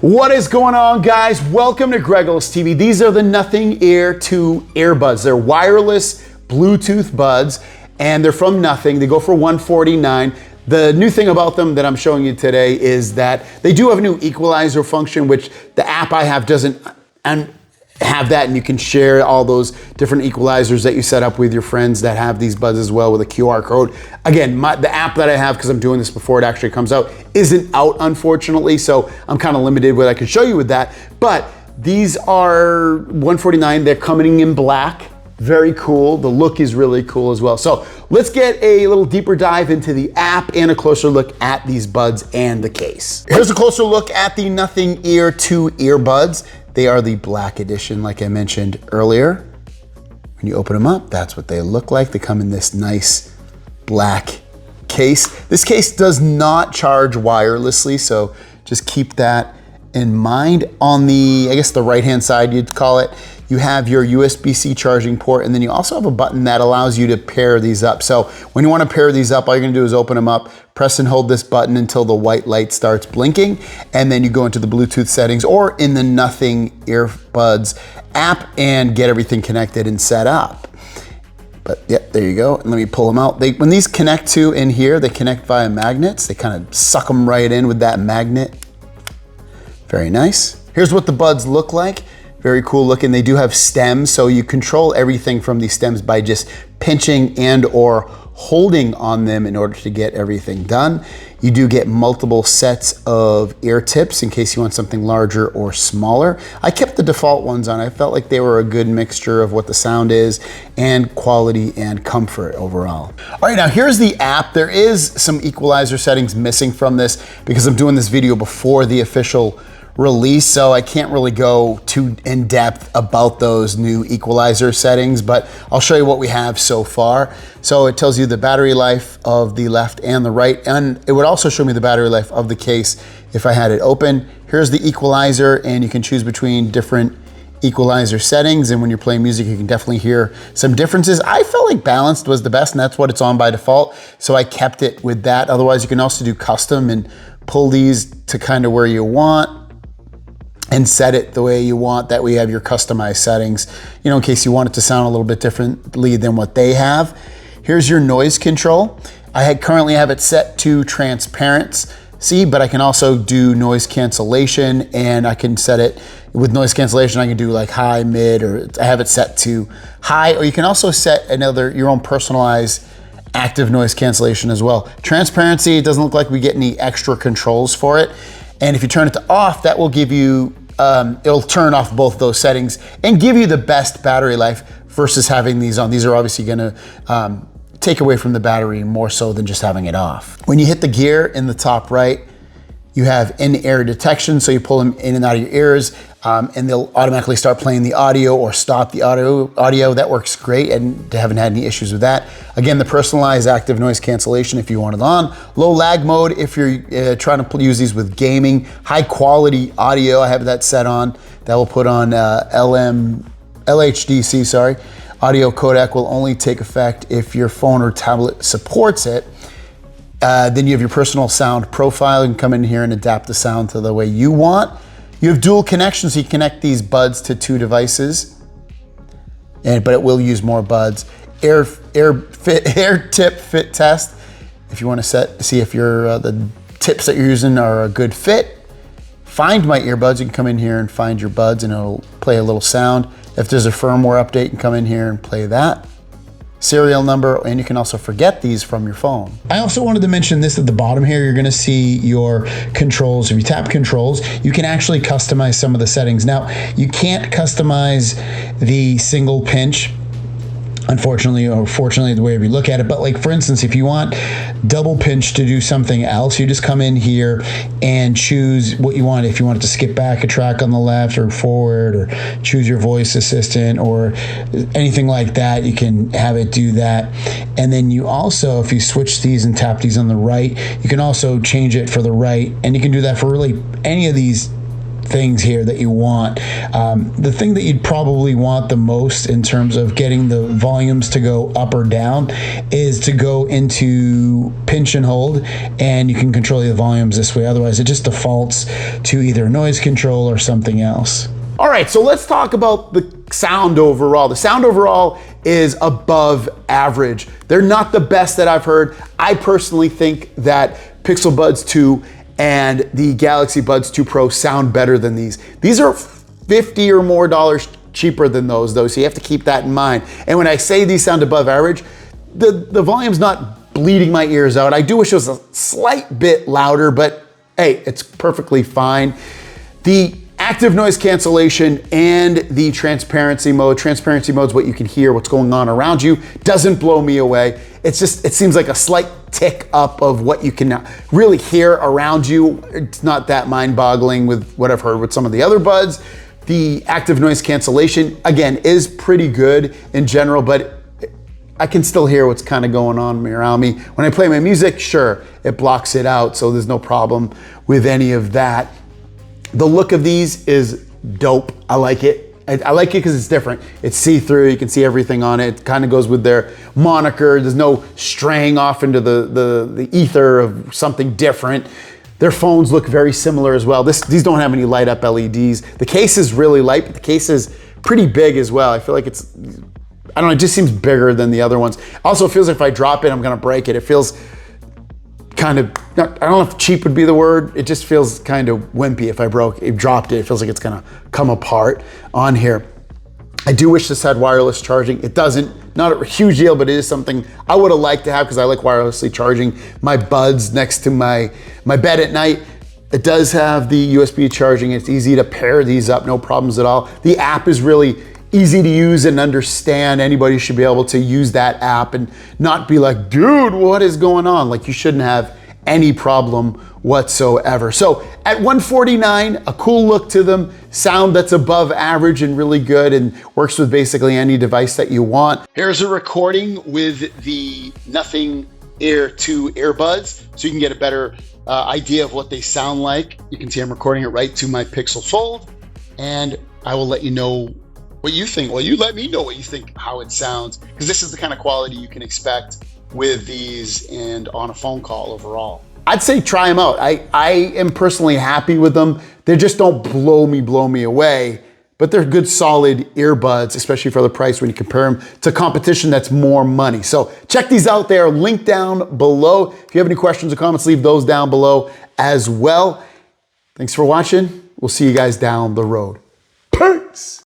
What is going on, guys? Welcome to Greggles TV. These are the Nothing Air 2 earbuds. They're wireless Bluetooth buds, and they're from Nothing. They go for $149. The new thing about them that I'm showing you today is that they do have a new equalizer function, which the app I have doesn't have that, and you can share all those different equalizers that you set up with your friends that have these buds as well with a QR code. Again, the app that I have, because I'm doing this before it actually comes out, isn't out, unfortunately, so I'm kind of limited what I can show you with that. But these are $149. They're coming in black. Very cool. The look is really cool as well. So let's get a little deeper dive into the app and a closer look at these buds and the case. Here's a closer look at the Nothing Air 2 earbuds. They are the black edition, like I mentioned earlier. When you open them up, that's what they look like. They come in this nice black case. This case does not charge wirelessly, so just keep that in mind. On the, I guess the right-hand side, you'd call it, you have your USB-C charging port, and then you also have a button that allows you to pair these up. So when you want to pair these up, all you're going to do is open them up, press and hold this button until the white light starts blinking, and then you go into the Bluetooth settings or in the Nothing earbuds app and get everything connected and set up. But yeah, there you go. And let me pull them out. When these connect to in here, they connect via magnets. They kind of suck them right in with that magnet. Very nice. Here's what the buds look like. Very cool looking. They do have stems, so you control everything from these stems by just pinching and or holding on them in order to get everything done. You do get multiple sets of ear tips in case you want something larger or smaller. I kept the default ones on. I felt like they were a good mixture of what the sound is and quality and comfort overall. All right, now here's the app. There is some equalizer settings missing from this because I'm doing this video before the official release, so I can't really go too in depth about those new equalizer settings, but I'll show you what we have so far. So it tells you the battery life of the left and the right, and it would also show me the battery life of the case if I had it open. Here's the equalizer, and you can choose between different equalizer settings, and when you're playing music you can definitely hear some differences. I felt like balanced was the best, and that's what it's on by default, so I kept it with that. Otherwise you can also do custom and pull these to kind of where you want and set it the way you want. That way you have your customized settings, you know, in case you want it to sound a little bit differently than what they have. Here's your noise control. I currently have it set to transparency, but I can also do noise cancellation, and I can set it with noise cancellation. I can do like high, mid, or I have it set to high, or you can also set your own personalized active noise cancellation as well. Transparency, it doesn't look like we get any extra controls for it. And if you turn it to off, that will give you, it'll turn off both those settings and give you the best battery life versus having these on. These are obviously gonna take away from the battery more so than just having it off. When you hit the gear in the top right, you have in-ear detection, so you pull them in and out of your ears, and they'll automatically start playing the audio or stop the audio. That works great, and haven't had any issues with that. Again, the personalized active noise cancellation if you want it on. Low lag mode if you're trying to use these with gaming. High quality audio, I have that set on. That will put on LHDC, sorry. Audio codec will only take effect if your phone or tablet supports it. Then you have your personal sound profile. You can come in here and adapt the sound to the way you want. You have dual connections, so you connect these buds to two devices, but it will use more buds. Air tip fit test. If you want to see if the tips that you're using are a good fit. Find my earbuds. You can come in here and find your buds, and it'll play a little sound. If there's a firmware update, you can come in here and play that. Serial number, and you can also forget these from your phone. I also wanted to mention this at the bottom here. You're gonna see your controls. If you tap controls, you can actually customize some of the settings. Now, you can't customize the single pinch, unfortunately or fortunately, the way we look at it. But like, for instance, if you want double pinch to do something else, you just come in here and choose what you want. If you want it to skip back a track on the left or forward, or choose your voice assistant or anything like that, you can have it do that. And then you also, if you switch these and tap these on the right, you can also change it for the right, and you can do that for really any of these things here that you want. The thing that you'd probably want the most in terms of getting the volumes to go up or down is to go into pinch and hold, and you can control the volumes this way. Otherwise, it just defaults to either noise control or something else. All right, so let's talk about the sound overall. The sound overall is above average. They're not the best that I've heard. I personally think that Pixel Buds 2 and the Galaxy Buds 2 Pro sound better than these. These are $50 or more cheaper than those though, so you have to keep that in mind. And when I say these sound above average, the volume's not bleeding my ears out. I do wish it was a slight bit louder, but hey, it's perfectly fine. The active noise cancellation and the transparency mode. Transparency mode is what you can hear, what's going on around you. Doesn't blow me away. It's just, it seems like a slight tick up of what you can really hear around you. It's not that mind-boggling with what I've heard with some of the other buds. The active noise cancellation, again, is pretty good in general, but I can still hear what's kind of going on around me. When I play my music, sure, it blocks it out, so there's no problem with any of that. The look of these is dope. I like it. I like it because it's different. It's see-through, you can see everything on it. It kind of goes with their moniker. There's no straying off into the ether of something different. Their phones look very similar as well. These don't have any light up LEDs. The case is really light, but the case is pretty big as well. I feel like it's, I don't know, it just seems bigger than the other ones. Also, it feels like if I drop it, I'm gonna break it. It feels kind of, I don't know if cheap would be the word. It just feels kind of wimpy. If I dropped it, it feels like it's gonna come apart on here. I do wish this had wireless charging. It doesn't. Not a huge deal, but it is something I would have liked to have because I like wirelessly charging my buds next to my bed at night. It does have the USB charging. It's easy to pair these up, no problems at all. The app is really easy to use and understand. Anybody should be able to use that app and not be like, dude, what is going on? Like, you shouldn't have any problem whatsoever. So at $149, a cool look to them, sound that's above average and really good and works with basically any device that you want. Here's a recording with the Nothing Air 2 earbuds so you can get a better idea of what they sound like. You can see I'm recording it right to my Pixel Fold, and I will let you know what you think. Well, you let me know what you think, how it sounds, because this is the kind of quality you can expect with these and on a phone call overall. I'd say try them out. I am personally happy with them. They just don't blow me away, but they're good solid earbuds, especially for the price when you compare them to competition that's more money. So check these out. They are linked down below. If you have any questions or comments, leave those down below as well. Thanks for watching. We'll see you guys down the road. Peace.